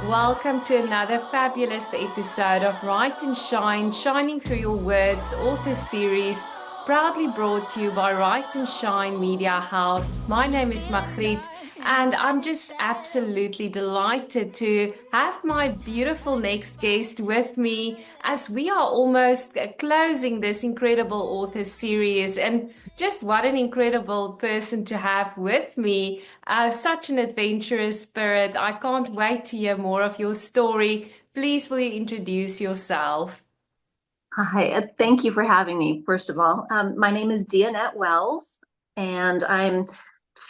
Welcome to another fabulous episode of Write and Shine, Shining Through Your Words, author series, proudly brought to you by Write and Shine Media House. My name is Magriet, and I'm just absolutely delighted to have my beautiful next guest with me as we are almost closing this incredible author series. And just what an incredible person to have with me. Such an adventurous spirit. I can't wait to hear more of your story. Please, will you introduce yourself? Hi, thank you for having me, first of all. My name is Dianette Wells, and I'm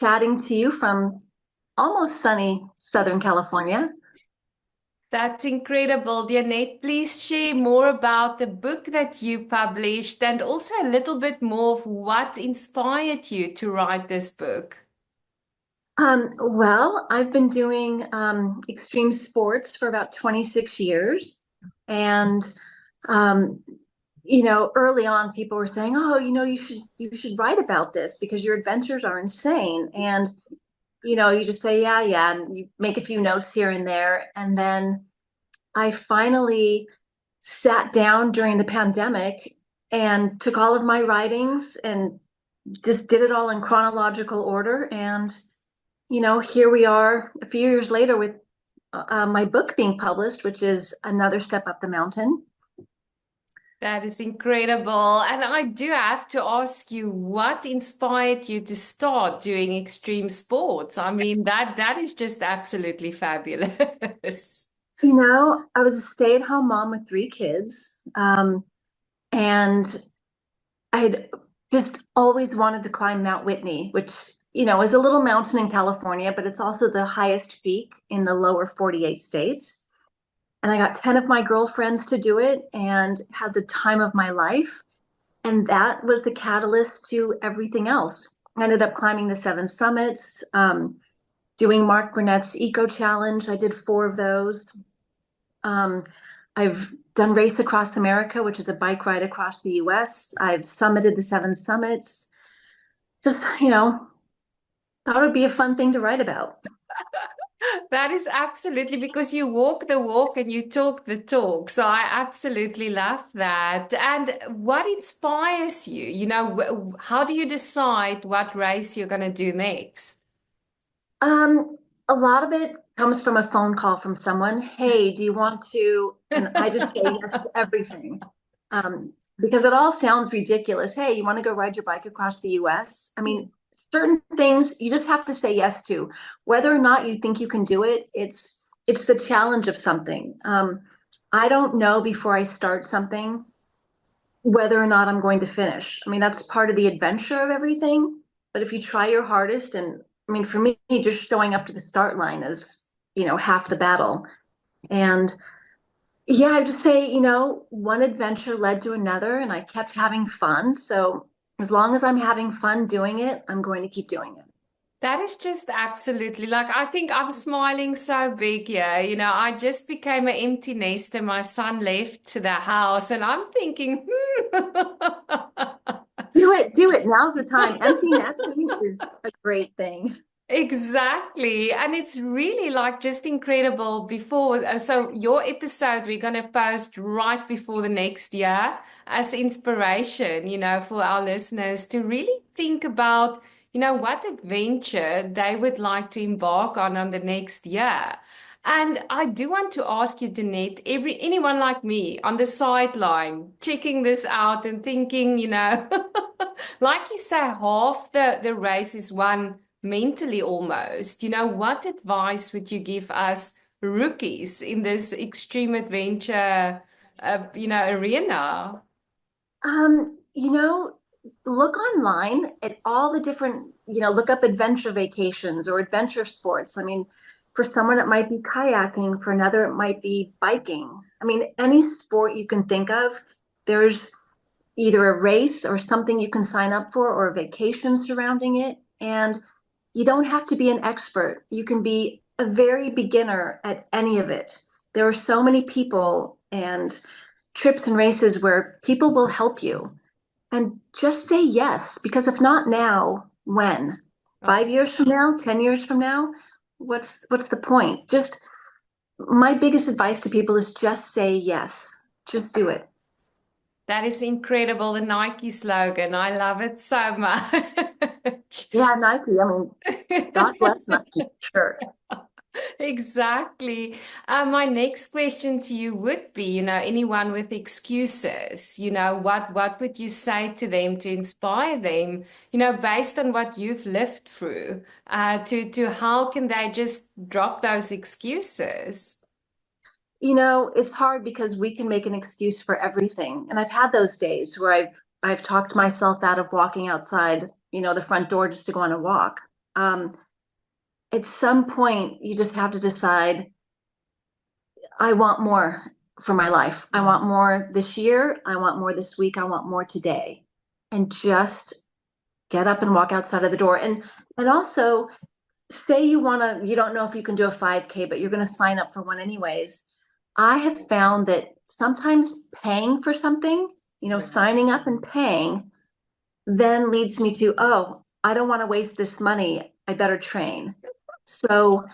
chatting to you from almost sunny Southern California. That's incredible, Dianette. Please share more about the book that you published and also a little bit more of what inspired you to write this book. Well, I've been doing extreme sports for about 26 years. And um, early on people were saying, "Oh, you should write about this because your adventures are insane." And you just say, "Yeah, yeah," and you make a few notes here and there. And then I finally sat down during the pandemic and took all of my writings and just did it all in chronological order. And here we are a few years later with my book being published, which is another step up the mountain. That is incredible. And I do have to ask you, what inspired you to start doing extreme sports? I mean, that is just absolutely fabulous. I was a stay-at-home mom with three kids, and I had just always wanted to climb Mount Whitney, which, is a little mountain in California, but it's also the highest peak in the lower 48 states. And I got 10 of my girlfriends to do it and had the time of my life. And that was the catalyst to everything else. I ended up climbing the seven summits, doing Mark Burnett's Eco Challenge. I did four of those. Um, I've done Race Across America, which is a bike ride across the US. I've summited the seven summits. Just, thought it would be a fun thing to write about. That is absolutely because you walk the walk and you talk the talk. So I absolutely love that. And what inspires you? How do you decide what race you're going to do next? A lot of it comes from a phone call from someone. Hey, do you want to? And I just say yes to everything. Because it all sounds ridiculous. Hey, you want to go ride your bike across the US? I mean, certain things you just have to say yes to. Whether or not you think you can do it, it's the challenge of something. I don't know before I start something whether or not I'm going to finish. I mean, that's part of the adventure of everything. But if you try your hardest, and I mean, for me, just showing up to the start line is, half the battle. And yeah, I just say, one adventure led to another, and I kept having fun. So as long as I'm having fun doing it, I'm going to keep doing it. That is just absolutely like, I think I'm smiling so big here. I just became an empty nester. My son left the house, and I'm thinking, Do it, do it. Now's the time. Empty nesting is a great thing. Exactly. And it's really like just incredible before. So, your episode we're going to post right before the next year as inspiration, for our listeners to really think about, what adventure they would like to embark on the next year. And I do want to ask you, Danette, anyone like me on the sideline checking this out and thinking, like you say, half the race is won mentally almost. What advice would you give us rookies in this extreme adventure, arena? You know, look online at all the different, look up adventure vacations or adventure sports. I mean, for someone, it might be kayaking, for another, it might be biking. I mean, any sport you can think of, there's either a race or something you can sign up for or a vacation surrounding it. And you don't have to be an expert. You can be a very beginner at any of it. There are so many people and trips and races where people will help you. And just say yes, because if not now, when? 5 years from now, 10 years from now? what's the point? Just my biggest advice to people is just say yes. Just do it. That is incredible, the Nike slogan. I love it so much. Yeah, Nike. I mean, God bless Nike. Sure. Exactly. My next question to you would be, anyone with excuses, what would you say to them to inspire them, based on what you've lived through, to how can they just drop those excuses? It's hard because we can make an excuse for everything. And I've had those days where I've talked myself out of walking outside, the front door just to go on a walk. Um, at some point, you just have to decide, I want more for my life. I want more this year. I want more this week. I want more today. And just get up and walk outside of the door. And also say you don't know if you can do a 5K, but you're going to sign up for one anyways. I have found that sometimes paying for something, signing up and paying then leads me to, oh, I don't want to waste this money. I better train. So,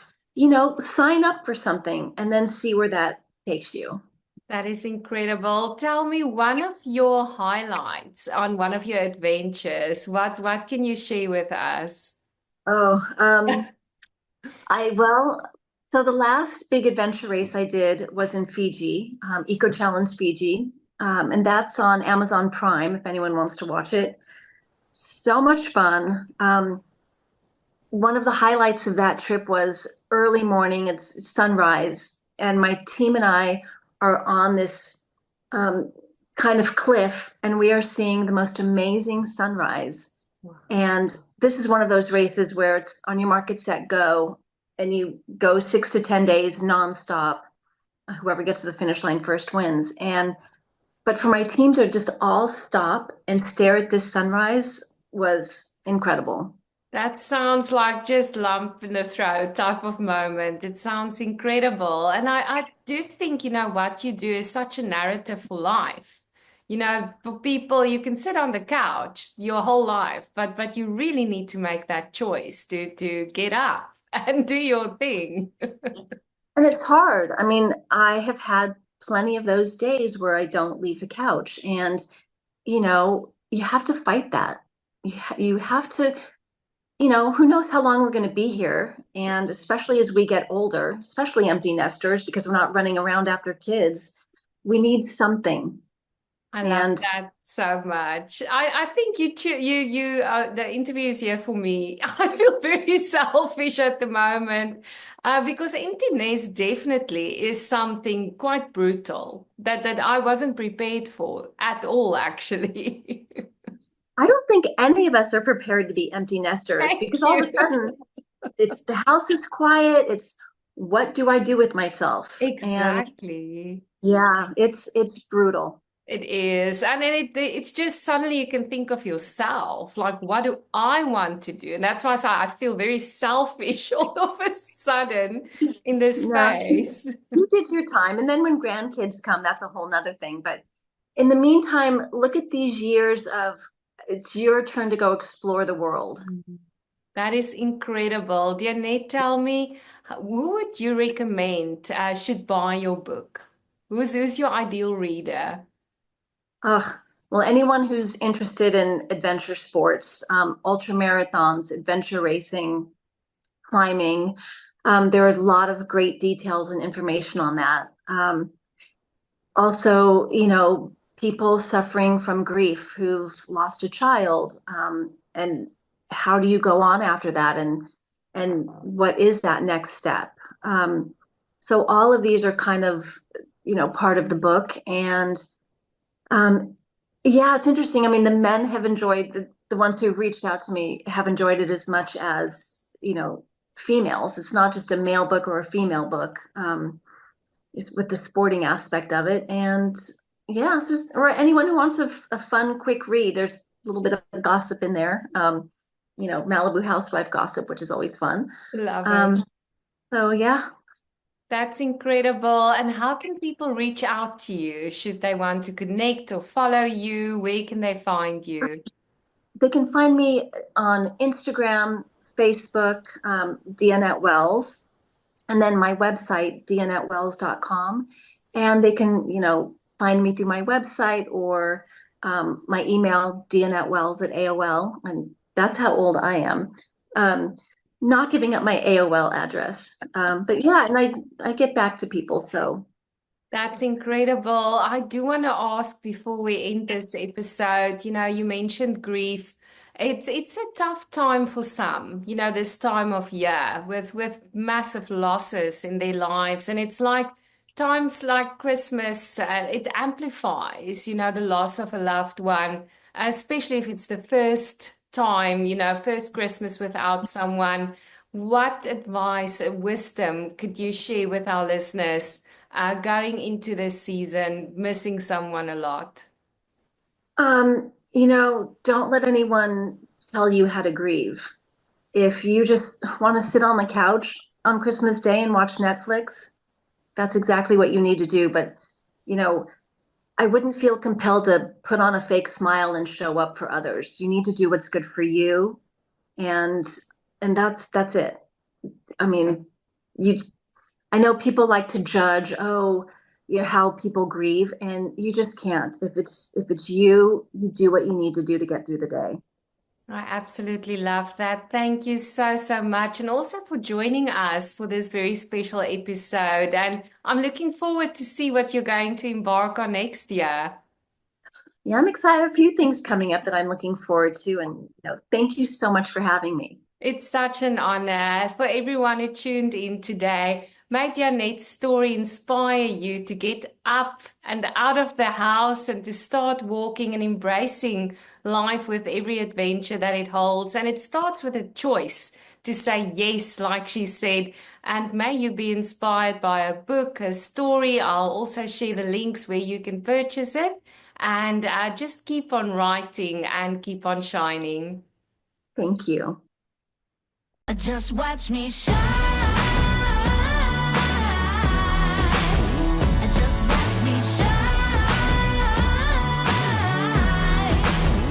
sign up for something and then see where that takes you. That is incredible. Tell me one of your highlights on one of your adventures. What can you share with us? Oh, well, so the last big adventure race I did was in Fiji, Eco Challenge Fiji. And that's on Amazon Prime if anyone wants to watch it. So much fun. One of the highlights of that trip was early morning, it's sunrise, and my team and I are on this um, kind of cliff, and we are seeing the most amazing sunrise. Wow. And this is one of those races where it's on your mark, get set, go, and you go 6 to 10 days nonstop. Whoever gets to the finish line first wins. But for my team to just all stop and stare at this sunrise was incredible. That sounds like just lump in the throat type of moment. It sounds incredible. And I do think, what you do is such a narrative for life. For people, you can sit on the couch your whole life, but you really need to make that choice to get up and do your thing. And it's hard. I mean, I have had plenty of those days where I don't leave the couch. And, you have to fight that. You have to, who knows how long we're going to be here. And especially as we get older, especially empty nesters, because we're not running around after kids, we need something. I love And that so much. I think the interview is here for me. I feel very selfish at the moment, because emptiness definitely is something quite brutal that I wasn't prepared for at all, actually. I don't think any of us are prepared to be empty nesters Thank because all of you. a sudden it's the house is quiet. It's what do I do with myself? And Exactly. yeah, it's brutal. It is. And then it's just suddenly you can think of yourself, like, what do I want to do? And that's why I feel very selfish all of a sudden in this No, space. you did your time. And then when grandkids come, that's a whole nother thing. But in the meantime, look at these years of it's your turn to go explore the world. That is incredible. Dianette, tell me, who would you recommend should buy your book? Who's your ideal reader? Ugh. Well, anyone who's interested in adventure sports, ultra marathons, adventure racing, climbing, there are a lot of great details and information on that. Also, people suffering from grief who've lost a child, and how do you go on after that, and what is that next step? So all of these are kind of, part of the book, and yeah, it's interesting. I mean, the men have enjoyed the ones who reached out to me have enjoyed it as much as, females. It's not just a male book or a female book. With the sporting aspect of it. And yeah, it's just, or anyone who wants a fun, quick read, there's a little bit of gossip in there. Malibu housewife gossip, which is always fun. Love it. Um, so yeah, That's incredible. And how can people reach out to you? Should they want to connect or follow you? Where can they find you? they can find me on Instagram, Facebook, Dianette Wells, and then my website, dianettewells.com. And they can, find me through my website or my email, dianettewells at AOL. And that's how old I am. Um, Not giving up my AOL address. But yeah, and I get back to people. So That's incredible. I do want to ask before we end this episode, you mentioned grief. It's a tough time for some, this time of year with massive losses in their lives. And it's like times like Christmas, it amplifies, the loss of a loved one, especially if it's the first time, first Christmas without someone. What advice, wisdom could you share with our listeners? Going into this season, missing someone a lot. don't let anyone tell you how to grieve. If you just want to sit on the couch on Christmas Day and watch Netflix, that's exactly what you need to do. But, you know, I wouldn't feel compelled to put on a fake smile and show up for others. You need to do what's good for you, and that's it. I mean, you I know people like to judge, how people grieve, and you just can't. If it's you, you do what you need to do to get through the day. I absolutely love that. Thank you so, so much. And also for joining us for this very special episode. And I'm looking forward to see what you're going to embark on next year. Yeah, I'm excited. A few things coming up that I'm looking forward to, and thank you so much for having me. It's such an honor for everyone who tuned in today. May Dianette's story inspire you to get up and out of the house and to start walking and embracing life with every adventure that it holds. And it starts with a choice to say yes, like she said. And may you be inspired by a book, a story. I'll also share the links where you can purchase it. And just keep on writing and keep on shining. Thank you. Just watch me shine.